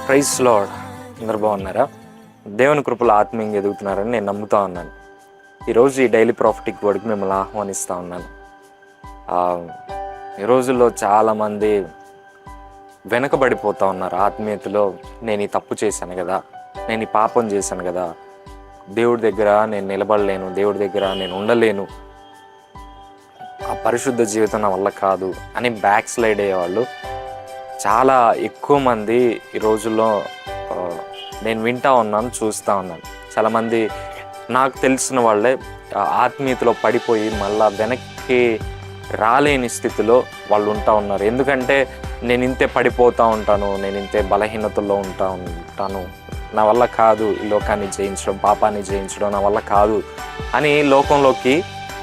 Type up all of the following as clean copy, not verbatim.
Praise lord. అందరు బాగున్నారా? దేవుని కృపలో ఆత్మీయంగా ఎదుగుతున్నారని నేను నమ్ముతా ఉన్నాను. ఈరోజు ఈ డైలీ ప్రాఫిటిక్ వర్డ్కి మిమ్మల్ని ఆహ్వానిస్తూ ఉన్నాను. ఈ రోజుల్లో చాలామంది వెనకబడిపోతూ ఉన్నారు ఆత్మీయతలో. నేను ఈ తప్పు చేశాను కదా, నేను ఈ పాపం చేశాను కదా, దేవుడి దగ్గర నేను నిలబడలేను, దేవుడి దగ్గర నేను ఉండలేను, ఆ పరిశుద్ధ జీవితం నా వల్ల కాదు అని బ్యాక్ స్లైడ్ అయ్యేవాళ్ళు చాలా ఎక్కువ మంది ఈ రోజుల్లో నేను వింటూ ఉన్నాను, చూస్తూ ఉన్నాను. చాలామంది నాకు తెలిసిన వాళ్ళే ఆత్మీయతలో పడిపోయి మళ్ళా వెనక్కి రాలేని స్థితిలో వాళ్ళు ఉంటా ఉన్నారు. ఎందుకంటే నేను ఇంతే పడిపోతూ ఉంటాను, నేను ఇంతే బలహీనతల్లో ఉంటాను, నా వల్ల కాదు ఈ లోకాన్ని జయించడం, పాపాన్ని జయించడం నా వల్ల కాదు అని లోకంలోకి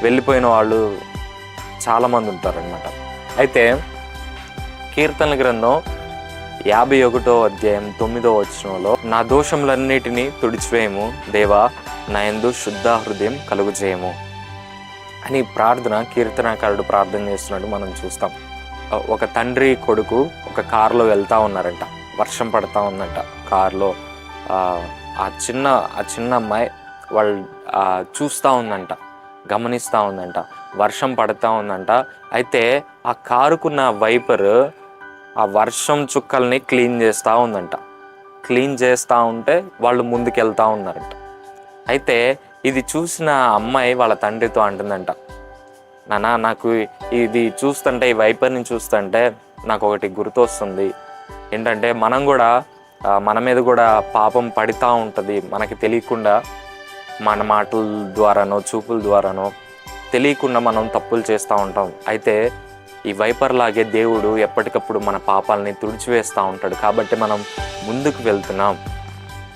వెళ్ళిపోయిన వాళ్ళు చాలామంది ఉంటారనమాట. అయితే కీర్తన గ్రంథం 51వ అధ్యాయం 9వ వచనంలో, నా దోషములన్నిటినీ తుడిచివేయము దేవా, నా యందు శుద్ధ హృదయం కలుగు చేయము అని ప్రార్థన కీర్తనాకారుడు ప్రార్థన చేస్తున్నాడు మనం చూస్తాం. ఒక తండ్రి కొడుకు ఒక కారులో వెళ్తూ ఉన్నారంట, వర్షం పడతా ఉందంట. కారులో ఆ చిన్న అమ్మాయి వాళ్ళు చూస్తూ ఉందంట, గమనిస్తూ ఉందంట, వర్షం పడుతూ ఉందంట. అయితే ఆ కారుకున్న వైపర్ ఆ వర్షం చుక్కల్ని క్లీన్ చేస్తూ ఉందంట. క్లీన్ చేస్తూ ఉంటే వాళ్ళు ముందుకెళ్తూ ఉన్నారంట. అయితే ఇది చూసిన అమ్మాయి వాళ్ళ తండ్రితో అంటుందంట, నాన్న నాకు ఇది చూస్తుంటే, ఈ వైపర్ని చూస్తుంటే నాకు ఒకటి గుర్తొస్తుంది. ఏంటంటే మన మీద కూడా పాపం పడుతూ ఉంటుంది, మనకి తెలియకుండా, మన మాటల ద్వారానో చూపుల ద్వారానో తెలియకుండా మనం తప్పులు చేస్తూ ఉంటాం. అయితే ఈ వైపర్ లాగే దేవుడు ఎప్పటికప్పుడు మన పాపాలని తుడిచివేస్తూ ఉంటాడు, కాబట్టి మనం ముందుకు వెళ్తున్నాం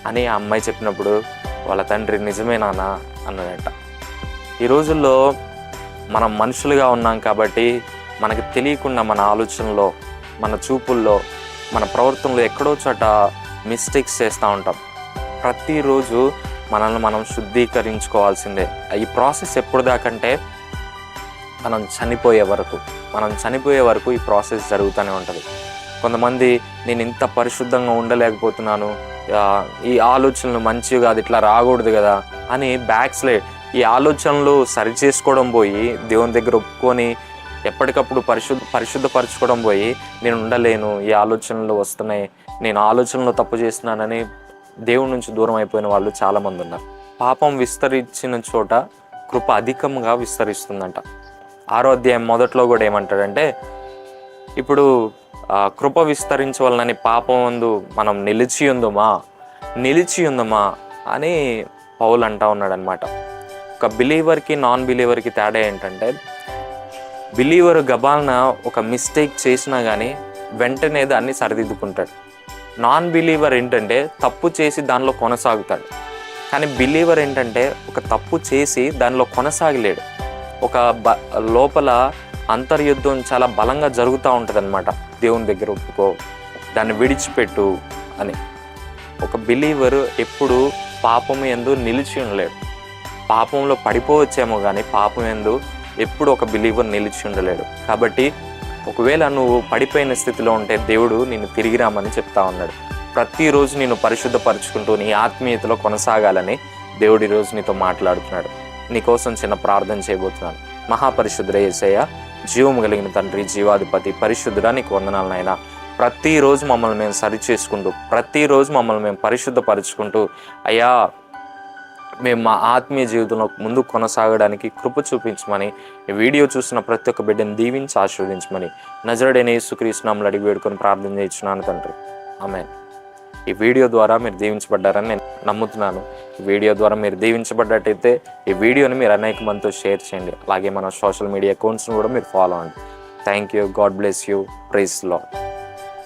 అని ఆ అమ్మాయి చెప్పినప్పుడు వాళ్ళ తండ్రి నిజమేనానా అన్నాడంట. ఈ రోజుల్లో మనం మనుషులుగా ఉన్నాం కాబట్టి మనకు తెలియకుండా మన ఆలోచనలో, మన చూపుల్లో, మన ప్రవర్తనలో ఎక్కడో చోట మిస్టేక్స్ చేస్తూ ఉంటాం. ప్రతిరోజు మనల్ని మనం శుద్ధీకరించుకోవాల్సిందే. ఈ ప్రాసెస్ ఎప్పుడు దాకంటే మనం చనిపోయే వరకు ఈ ప్రాసెస్ జరుగుతూనే ఉంటుంది. కొంతమంది నేను ఇంత పరిశుద్ధంగా ఉండలేకపోతున్నాను, ఈ ఆలోచనలు మంచివి కాదు, ఇట్లా రాకూడదు కదా అని బ్యాక్ స్లైడ్, ఈ ఆలోచనలు సరి చేసుకోవడం పోయి దేవుని దగ్గర ఒప్పుకొని ఎప్పటికప్పుడు పరిశుద్ధపరచుకోవడం పోయి నేను ఉండలేను, ఈ ఆలోచనలు వస్తున్నాయి, నేను ఆలోచనలో తప్పు చేస్తున్నానని దేవుడి నుంచి దూరం అయిపోయిన వాళ్ళు చాలామంది ఉన్నారు. పాపం విస్తరించిన చోట కృప అధికంగా విస్తరిస్తుందంట. 6వ అధ్యాయం మొదట్లో కూడా ఏమంటాడంటే, ఇప్పుడు కృప విస్తరించవలనని పాపం యందు మనం నిలిచి ఉందమా అని పౌలు అంటా ఉన్నాడు అనమాట. ఒక బిలీవర్కి నాన్ బిలీవర్కి తేడా ఏంటంటే, బిలీవర్ గబాల్న ఒక మిస్టేక్ చేసినా కానీ వెంటనే దాన్ని సరిదిద్దుకుంటాడు. నాన్ బిలీవర్ ఏంటంటే తప్పు చేసి దానిలో కొనసాగుతాడు. కానీ బిలీవర్ ఏంటంటే ఒక తప్పు చేసి దానిలో కొనసాగలేడు. ఒక లోపల అంతర్యుద్ధం చాలా బలంగా జరుగుతూ ఉంటుంది అనమాట. దేవుని దగ్గర ఒప్పుకో, దాన్ని విడిచిపెట్టు అని. ఒక బిలీవర్ ఎప్పుడు పాపము యందు నిలిచి ఉండలేడు. పాపంలో పడిపోవచ్చేమో కానీ పాపం యందు ఎప్పుడు ఒక బిలీవర్ నిలిచి ఉండలేడు. కాబట్టి ఒకవేళ నువ్వు పడిపోయిన స్థితిలో ఉంటే దేవుడు నిన్ను తిరిగి రామని చెప్తా ఉన్నాడు. ప్రతిరోజు నేను పరిశుద్ధపరచుకుంటూ నీ ఆత్మీయతలో కొనసాగాలని దేవుడు ఈరోజు నీతో మాట్లాడుతున్నాడు. నీకోసం చిన్న ప్రార్థన చేయబోతున్నాను. మహాపరిశుద్ధుడ యేసయ్య, జీవము కలిగిన తండ్రి, జీవాధిపతి, పరిశుద్ధుడా నీకు వందనాలు నాయనా. ప్రతిరోజు మమ్మల్ని మేము సరి చేసుకుంటూ, ప్రతిరోజు మమ్మల్ని మేము పరిశుద్ధపరచుకుంటూ అయ్యా, మేము మా ఆత్మీయ జీవితంలో ముందుకు కొనసాగడానికి కృప చూపించమని, ఈ వీడియో చూసిన ప్రతి ఒక్క బిడ్డను దీవించి ఆశీర్వదించమని నజరుడైన యేసుక్రీస్తు నామములో అడిగి వేడుకొని ప్రార్థన చేయించున్నాను తండ్రి, ఆమేన్. ఈ వీడియో ద్వారా మీరు దీవించబడ్డారని నేను నమ్ముతున్నాను. ఈ వీడియో ద్వారా మీరు దీవించబడ్డట్టయితే ఈ వీడియోని మీరు అనేక మందితో షేర్ చేయండి. అలాగే మన సోషల్ మీడియా అకౌంట్స్ని కూడా మీరు ఫాలో అవ్వండి. Thank you. God bless you. Praise lord.